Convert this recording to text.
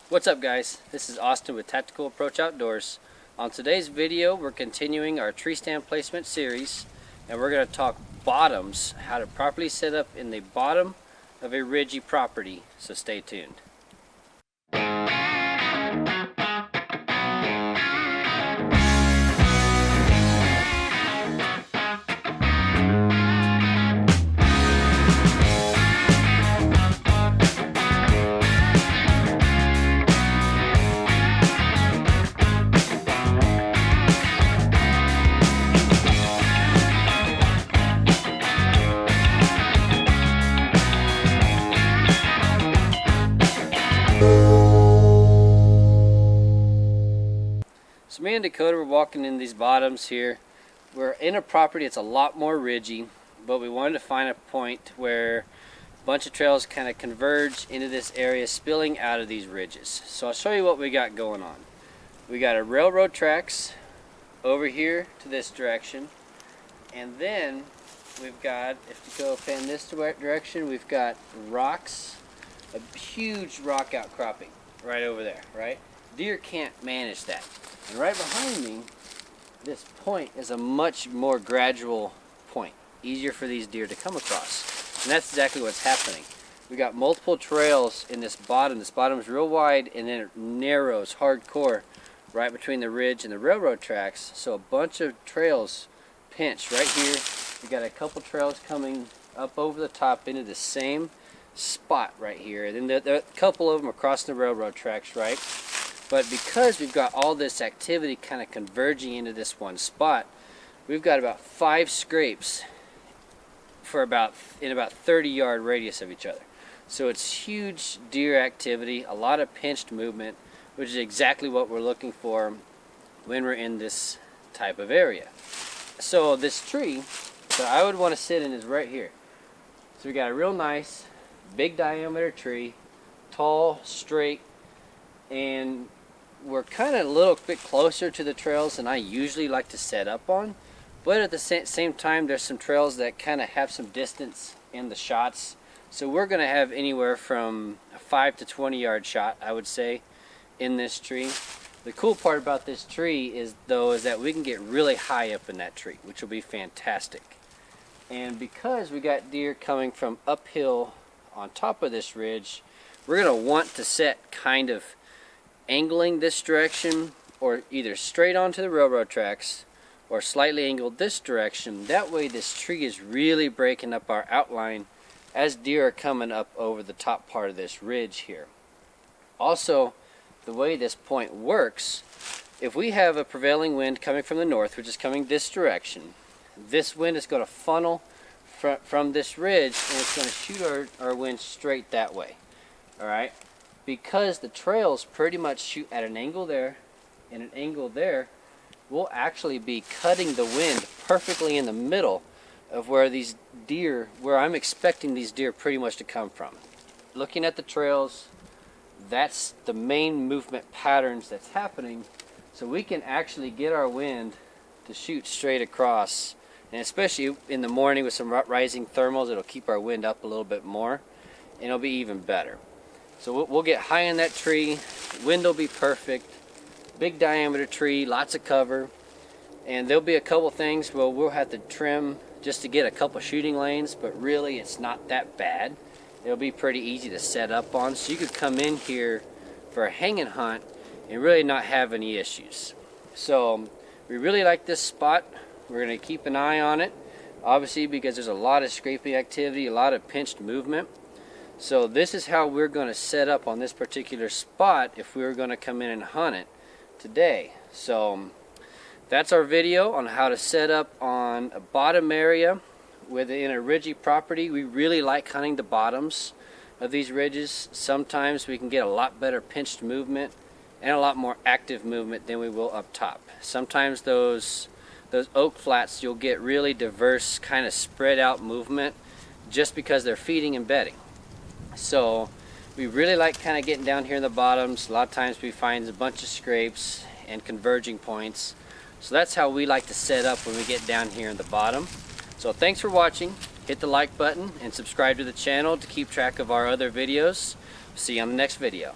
What's up guys, this is Austin with Tactical Approach Outdoors. On today's video we're continuing our tree stand placement series, and we're going to talk bottoms, how to properly set up in the bottom of a ridgy property, so stay tuned. So me and Dakota were walking in these bottoms here. We're in a property that's a lot more ridgy, but we wanted to find a point where a bunch of trails kind of converge into this area, spilling out of these ridges. So I'll show you what we got going on. We got a railroad tracks over here to this direction, and then we've got, if you go in this direction, we've got rocks, a huge rock outcropping right over there, right? Deer can't manage that. And right behind me, this point is a much more gradual point, easier for these deer to come across. And that's exactly what's happening. We got multiple trails in this bottom. This bottom is real wide, and then it narrows hardcore right between the ridge and the railroad tracks. So a bunch of trails pinch right here. We got a couple trails coming up over the top into the same spot right here. And then a couple of them are crossing the railroad tracks, right? But because we've got all this activity kind of converging into this one spot, we've got about 5 scrapes for about 30-yard radius of each other. So it's huge deer activity, a lot of pinched movement, which is exactly what we're looking for when we're in this type of area. So this tree that I would want to sit in is right here. So we got a real nice, big diameter tree, tall, straight, and we're kind of a little bit closer to the trails than I usually like to set up on, but at the same time there's some trails that kind of have some distance in the shots, so we're going to have anywhere from a 5 to 20 yard shot, I would say, in this tree. The cool part about this tree is that we can get really high up in that tree, which will be fantastic. And because we got deer coming from uphill on top of this ridge, we're going to want to set kind of angling this direction, or either straight onto the railroad tracks or slightly angled this direction. That way this tree is really breaking up our outline as deer are coming up over the top part of this ridge here. Also, the way this point works, if we have a prevailing wind coming from the north, which is coming this direction, this wind is going to funnel from this ridge, and it's going to shoot our wind straight that way. Alright? Because the trails pretty much shoot at an angle there and an angle there, we'll actually be cutting the wind perfectly in the middle of where these deer, where I'm expecting these deer pretty much to come from. Looking at the trails, that's the main movement patterns that's happening, so we can actually get our wind to shoot straight across. And especially in the morning with some rising thermals, it'll keep our wind up a little bit more, and it'll be even better. So we'll get high in that tree, wind will be perfect, big diameter tree, lots of cover, and there'll be a couple things where we'll have to trim just to get a couple shooting lanes, but really it's not that bad. It'll be pretty easy to set up on, so you could come in here for a hanging hunt and really not have any issues. So we really like this spot. We're going to keep an eye on it, obviously, because there's a lot of scraping activity, a lot of pinched movement. So this is how we're going to set up on this particular spot if we were going to come in and hunt it today. So that's our video on how to set up on a bottom area within a ridgy property. We really like hunting the bottoms of these ridges. Sometimes we can get a lot better pinched movement and a lot more active movement than we will up top. Sometimes those oak flats, you'll get really diverse kind of spread out movement just because they're feeding and bedding. So we really like kind of getting down here in the bottoms. A lot of times we find a bunch of scrapes and converging points. So that's how we like to set up when we get down here in the bottom. So thanks for watching. Hit the like button and subscribe to the channel to keep track of our other videos. See you on the next video.